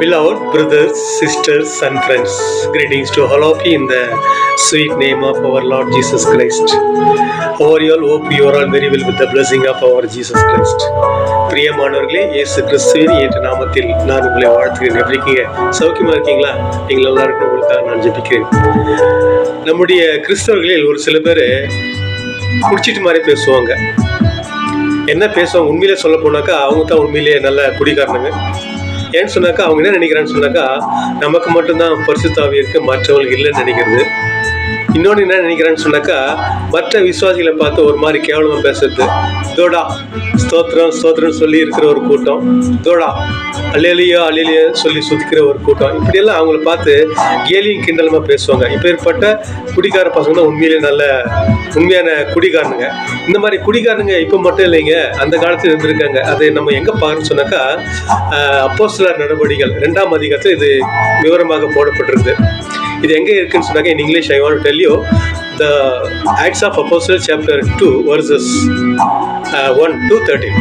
Beloved brothers, sisters, and friends, greetings to all of you in the sweet name of our Lord Jesus Christ. How are you all? Hope you are all very well with the blessing of our Jesus Christ. பிரியமானவர்களே, இயேசு கிறிஸ்துவின் ஏற்ற நாமத்தில் நான் உங்களை வாழ்த்துகிறேன். எப்படி இருக்கீங்க? சௌக்கியமா இருக்கீங்களா? நீங்கள் எல்லாருக்கும் உங்களுக்காக நான் ஜெபிக்கிறேன். நம்முடைய கிறிஸ்தவர்களில் ஒரு சில பேர் குடிச்சிட்டு மாதிரி பேசுவாங்க. என்ன பேசுவாங்க? உண்மையிலே சொல்ல போனாக்கா அவங்க தான் உண்மையிலேயே நல்ல குடிகாரனுங்க. ஏன்னு சொன்னாக்கா அவங்க என்ன நினைக்கிறான்னு சொன்னாக்கா, நமக்கு மட்டும்தான் பரிசுத்த ஆவி இருக்கு, மற்றவங்களுக்கு இல்லைன்னு நினைக்கிறது. இன்னொன்று என்ன நினைக்கிறான்னு சொன்னாக்கா, மற்ற விசுவாசிகளை பார்த்து ஒரு மாதிரி கேவலமாக பேசுறது. தோடா ஸ்தோத்திரம் ஸ்தோத்திரம் சொல்லி இருக்கிற ஒரு கூட்டம், தோடா அலையிலையோ அலையிலையோ சொல்லி சுத்திக்கிற ஒரு கூட்டம், இப்படியெல்லாம் அவங்கள பார்த்து கேலியும் கிண்டலமாக பேசுவாங்க. இப்போ ஏற்பட்ட குடிக்கார பசங்க தான் உண்மையிலே நல்ல உண்மையான குடிகாரனுங்க. இந்த மாதிரி குடிகாரனுங்க இப்போ மட்டும் இல்லைங்க, அந்த காலத்தில் இருந்திருக்காங்க. அது நம்ம எங்கே பார்க்கணும்னு சொன்னாக்கா, அப்போஸ்தலர் நடவடிக்கைகள் 2ஆம் அதிகாரத்தில் இது விவரமாக போடப்பட்டிருக்கு. இது எங்கே இருக்குன்னு சொன்னாக்க, in English I want to tell you the Acts of Apostles chapter 2 verses 1 to 13.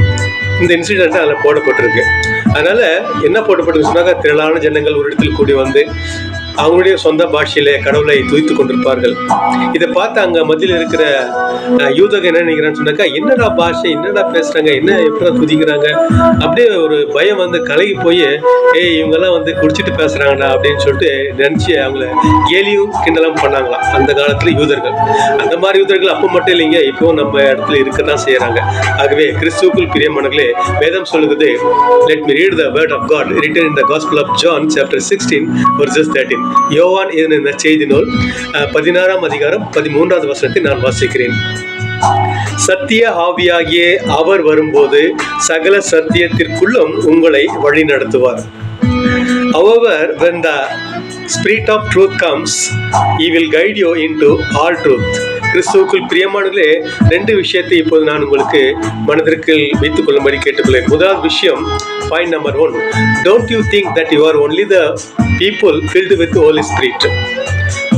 இந்த இன்சிடென்ட் அதில் போடப்பட்டிருக்கு. அதனால என்ன போடப்பட்டிருக்கு சொன்னாக்க, திரளான ஜனங்கள் ஒரு இடத்தில் கூடி வந்து அவங்களுடைய சொந்த பாஷையிலே கடவுளை துதித்து கொண்டிருப்பார்கள். இதை பார்த்து அங்கே மத்தியில் இருக்கிற யூதர்கள் என்ன நினைக்கிறான்னு சொன்னாக்கா, என்னடா பாஷை, என்னடா பேசுகிறாங்க, என்ன எப்படா துதிக்கிறாங்க, அப்படியே ஒரு பயம் வந்து கலகி போய், இவங்கெல்லாம் வந்து குடிச்சிட்டு பேசுகிறாங்கடா அப்படின்னு சொல்லிட்டு நினச்சி அவங்கள கேலியும் கிண்டலும் பண்ணாங்களாம் அந்த காலத்தில் யூதர்கள். அந்த மாதிரி யூதர்கள் அப்போ மட்டும் இல்லைங்க, இப்போ நம்ம இடத்துல இருக்க தான் செய்கிறாங்க. ஆகவே கிறிஸ்துவுக்குள் பிரியமானவர்களே, வேதம் சொல்லுகிறது, let me read the word of God written in the Gospel of John chapter 16 verses 13. யோவான் எழுதின செய்தி நூல் 16ஆம் அதிகாரம் 13வது வசனத்தை நான் வாசிக்கிறேன். சத்திய ஆவியாகிய அவர் வரும்போது சகல சத்தியத்திற்குள்ளும் உங்களை வழி நடத்துவார். However, when the Spirit of truth comes, he will guide you into all truth. கிறிஸ்துவுக்குள் பிரியமானவர்களே, 2 விஷயத்தை இப்போது நான் உங்களுக்கு மனதிற்கு வைத்துக் கொள்ளும்படி கேட்டுக்கொள்கிறேன். முதலாவது விஷயம், point number 1, don't you think that you are only the people filled with the Holy Spirit.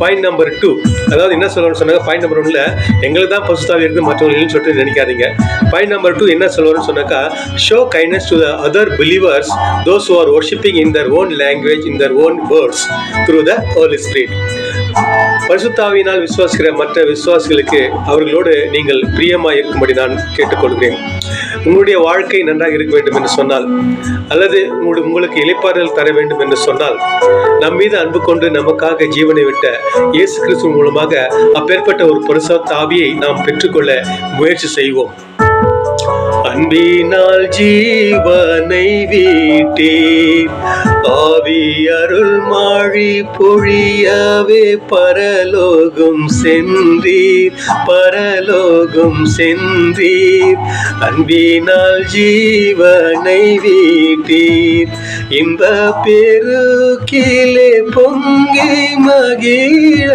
Point number 2, அதாவது என்ன சொல்லணும்னு சொன்னாங்க, பாயிண்ட் நம்பர் 1ல எங்களுக்கு தான் பசுத்தாவி இருக்குது மற்றவங்களுக்கு சொல்லிட்டு நினைக்காதீங்க. பாயிண்ட் நம்பர் 2 என்ன சொல்லணும்னு சொன்னாக்கா, show kindness to the other believers, those who are worshiping in their own language, in their own words, through the Holy Spirit. பரிசுத்தாவியினால் விசுவாசிக்கிற மற்ற விசுவாசிகளுக்கு அவர்களோடு நீங்கள் பிரியமாக இருக்கும்படி நான் கேட்டுக்கொள்கிறேன். உங்களுடைய வாழ்க்கை நன்றாக இருக்க வேண்டும் என்று சொன்னால், அல்லது உங்களுக்கு இளைப்பாறுதல் தர வேண்டும் என்று சொன்னால், நம் மீது அன்பு கொண்டு நமக்காக ஜீவனை விட்ட இயேசு கிறிஸ்து மூலமாக அப்பேற்பட்ட ஒரு பரிசுத்த ஆவியை நாம் பெற்றுக்கொள்ள முயற்சி செய்வோம். அன்பினால் ஜீவனை வீட்டீர், ஆவி அருள் மாழி பொழியவே பரலோகம் சென்றீர், பரலோகம் சென்றீர். அன்பினால் ஜீவனை வீட்டீர், இன்ப பெருக்கிலே பொங்கி மகிழ,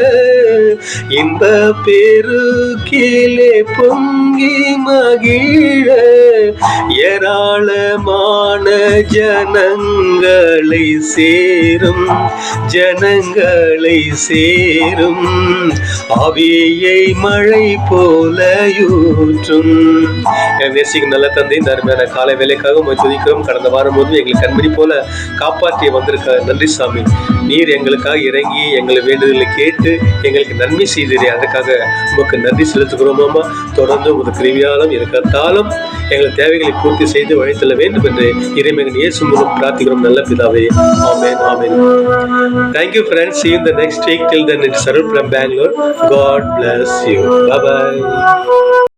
இன்ப பெருக்கிலே பொங்கி மகிழ, ஏராளமான ஜனங்களை சேரும், ஜனங்களை சேரும். ஆவியை மழை போல ஊற்றும். நேசிக்கும் நல்ல தந்தை, இந்த அருமையான காலை வேலைக்காக துதிக்கிறோம். கடந்த வாரம் போது எங்களுக்கு கண்மணி போல காப்பாற்றி வந்திருக்க நன்றி சாமி. நீர் எங்களுக்காக இறங்கி எங்களை வேண்டுதலை கேட்டு எங்களுக்கு நன்மை செய்தீரே, அதற்காக உமக்கு நன்றி செலுத்துகிறோமாமா. தொடர்ந்து உமது கிருபையாலும் இரக்கத்தாலும் எங்கள் தேவைகளை பூர்த்தி செய்து வழித்தள்ள வேண்டும் என்று இறைமகன் இயேசு மூலம் பிரார்த்திக்கிறோம் நல்ல பிதாவே. ஆமென், ஆமென். Thank you friends. See you in the next week. Till then, it's Arul from Bangalore. God bless you. Bye bye.